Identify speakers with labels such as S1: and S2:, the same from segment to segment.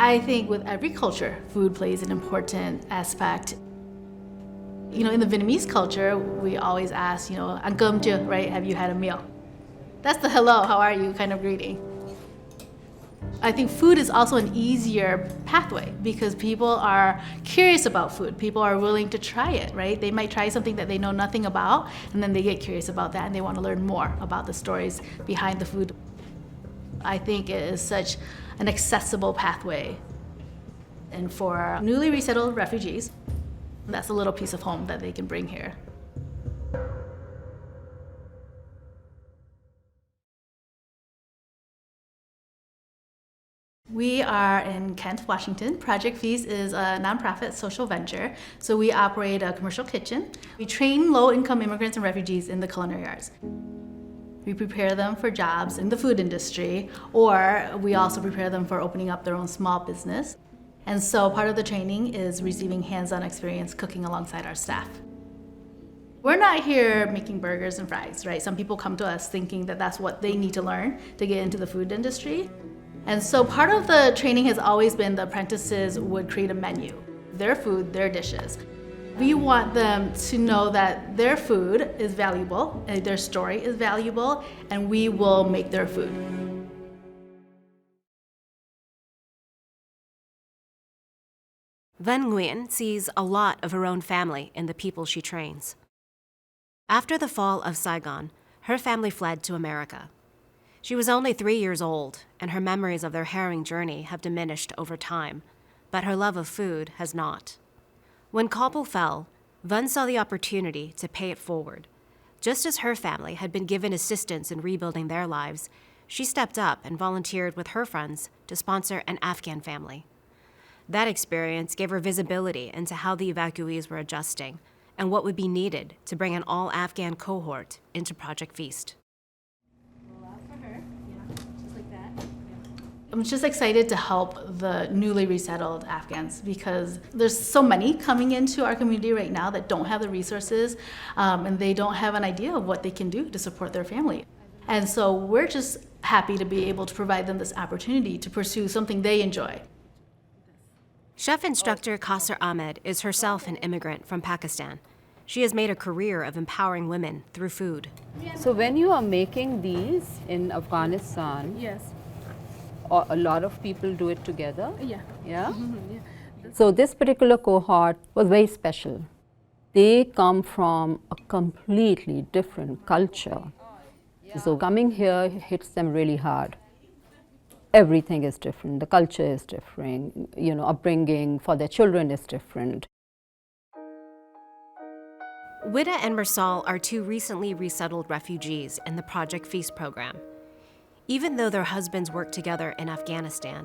S1: I think with every culture, food plays an important aspect. You know, in the Vietnamese culture, we always ask, you know, "Ăn cơm chưa?" right? Have you had a meal? That's the hello, how are you kind of greeting. I think food is also an easier pathway because people are curious about food. People are willing to try it, right? They might try something that they know nothing about, and then they get curious about that and they want to learn more about the stories behind the food. I think it is such an accessible pathway. And for newly resettled refugees, that's a little piece of home that they can bring here. We are in Kent, Washington. Project Feast is a nonprofit social venture. So we operate a commercial kitchen. We train low-income immigrants and refugees in the culinary arts. We prepare them for jobs in the food industry, or we also prepare them for opening up their own small business. And so part of the training is receiving hands-on experience cooking alongside our staff. We're not here making burgers and fries, right? Some people come to us thinking that that's what they need to learn to get into the food industry. And so part of the training has always been the apprentices would create a menu, their food, their dishes. We want them to know that their food is valuable, their story is valuable, and we will make their food.
S2: Nguyen sees a lot of her own family in the people she trains. After the fall of Saigon, her family fled to America. She was only 3 years old, and her memories of their harrowing journey have diminished over time, but her love of food has not. When Kabul fell, Vân saw the opportunity to pay it forward. Just as her family had been given assistance in rebuilding their lives, she stepped up and volunteered with her friends to sponsor an Afghan family. That experience gave her visibility into how the evacuees were adjusting and what would be needed to bring an all-Afghan cohort into Project Feast.
S1: I'm just excited to help the newly resettled Afghans because there's so many coming into our community right now that don't have the resources and they don't have an idea of what they can do to support their family. And so we're just happy to be able to provide them this opportunity to pursue something they enjoy.
S2: Chef instructor Casa Ahmed is herself an immigrant from Pakistan. She has made a career of empowering women through food.
S3: So when you are making these in Afghanistan,
S4: Yes.
S3: a lot of people do it together?
S4: Yeah.
S3: Yeah?
S4: Yeah.
S3: So this particular cohort was very special. They come from a completely different culture. So coming here hits them really hard. Everything is different, the culture is different, you know, upbringing for their children is different.
S2: Wida and Mersal are two recently resettled refugees in the Project Feast program. Even though their husbands worked together in Afghanistan,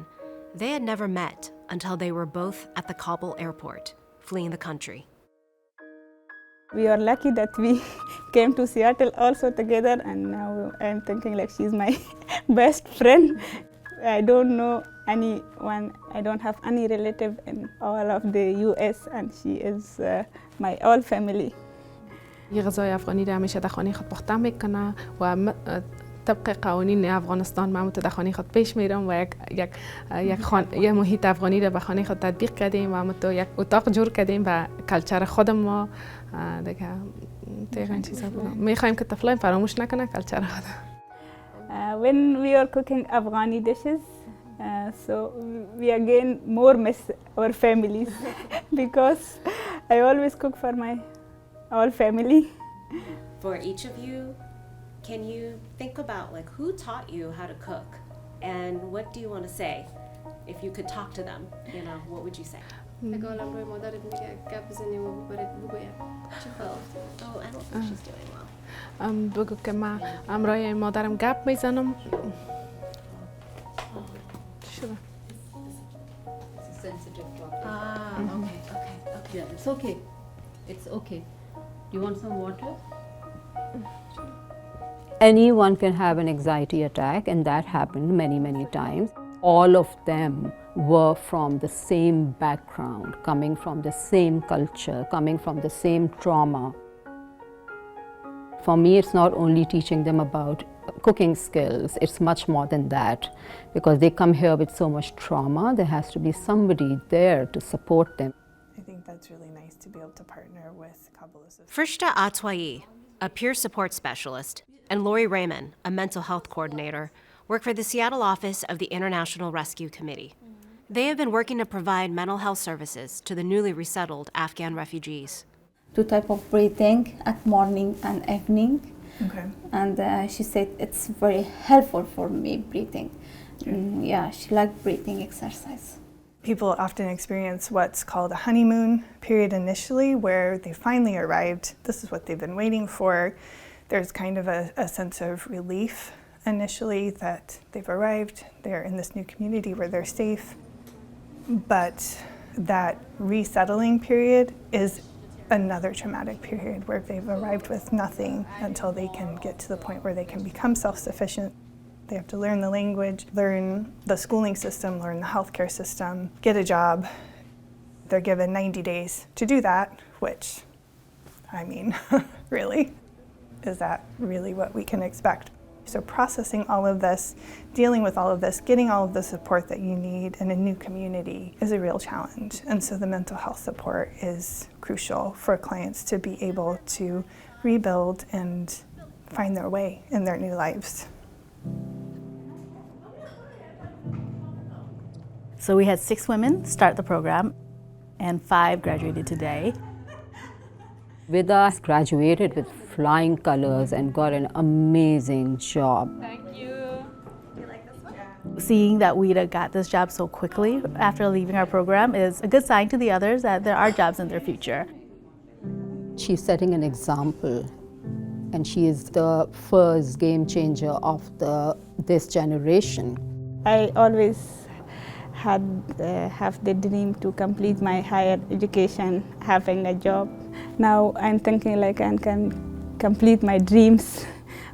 S2: they had never met until they were both at the Kabul airport, fleeing the country.
S4: We are lucky that we came to Seattle also together, and now I'm thinking like she's my best friend. I don't know anyone, I don't have any relative in all of the US, and she is my all family.
S5: یه غذای افغانی رو همیشه در خانه خود پخته میکنه و طبق قوانین افغانستان من در خانه خود پیش میرم و یک محیط افغانی رو به خانه خود تطبیق کردیم و تو یک اتاق جور کردیم و کلچر خود ما دیگه این چیزا بود. میخوایم که طفلان فراموش نکنه کلچر خود.
S4: When we are cooking Afghani dishes, so we again more miss our families because I always cook for my whole family.
S2: For each of you, can you think about like who taught you how to cook and what do you want to say? If you could talk to them, you know, what would you say?
S6: Oh, I don't think she's doing well.
S5: بگو که من امرای مادرم گپ میزنم. شده.
S3: Yeah, it's okay. It's okay. You want some water? Anyone can have an anxiety attack, and that happened many, many times. All of them were from the same background, coming from the same culture, coming from the same trauma. For me, it's not only teaching them about cooking skills, it's much more than that. Because they come here with so much trauma, there has to be somebody there to support them.
S6: I think that's really nice to be able to partner with Kabbalist.
S2: Frishta Atwayi, a peer support specialist, and Lori Raymond, a mental health coordinator, work for the Seattle office of the International Rescue Committee. They have been working to provide mental health services to the newly resettled Afghan refugees.
S7: 2 types of breathing at morning and evening.
S6: Okay.
S7: And she said it's very helpful for me breathing. Yeah, she liked breathing exercise.
S6: People often experience what's called a honeymoon period initially, where they finally arrived. This is what they've been waiting for. There's kind of a sense of relief initially that they've arrived, they're in this new community where they're safe. But that resettling period is another traumatic period where they've arrived with nothing until they can get to the point where they can become self-sufficient. They have to learn the language, learn the schooling system, learn the healthcare system, get a job. They're given 90 days to do that, which, I mean, really, is that really what we can expect? So processing all of this, dealing with all of this, getting all of the support that you need in a new community is a real challenge. And so the mental health support is crucial for clients to be able to rebuild and find their way in their new lives.
S1: So we had 6 women start the program, and 5 graduated today.
S3: Vida graduated with flying colors and got an amazing job.
S1: Seeing that Vida got this job so quickly after leaving our program is a good sign to the others that there are jobs in their future.
S3: She's setting an example, and she is the first game changer of this generation.
S4: I always have the dream to complete my higher education, having a job. Now I'm thinking like I can complete my dreams.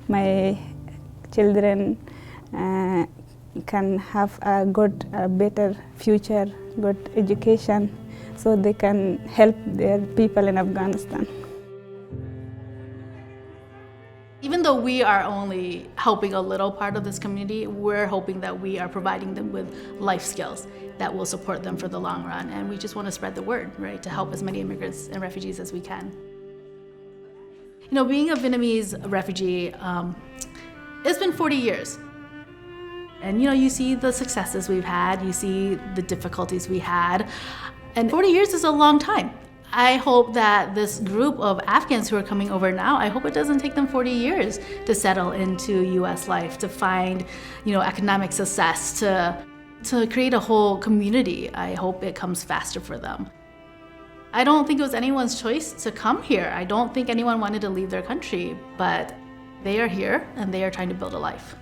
S4: My children can have a good, better future, good education, so they can help their people in Afghanistan.
S1: Even though we are only helping a little part of this community, we're hoping that we are providing them with life skills that will support them for the long run. And we just want to spread the word, right, to help as many immigrants and refugees as we can. You know, being a Vietnamese refugee, it's been 40 years. And you know, you see the successes we've had, you see the difficulties we had, and 40 years is a long time. I hope that this group of Afghans who are coming over now, I hope it doesn't take them 40 years to settle into US life, to find, you know, economic success, to create a whole community. I hope it comes faster for them. I don't think it was anyone's choice to come here. I don't think anyone wanted to leave their country, but they are here and they are trying to build a life.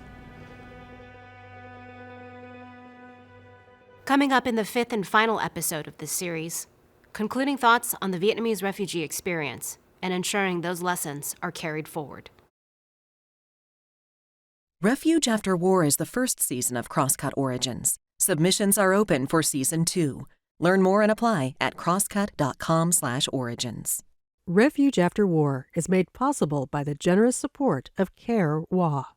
S2: Coming up in the 5th and final episode of this series, concluding thoughts on the Vietnamese refugee experience and ensuring those lessons are carried forward.
S8: Refuge After War is the first season of Crosscut Origins. Submissions are open for Season 2. Learn more and apply at crosscut.com/origins.
S9: Refuge After War is made possible by the generous support of CARE WA.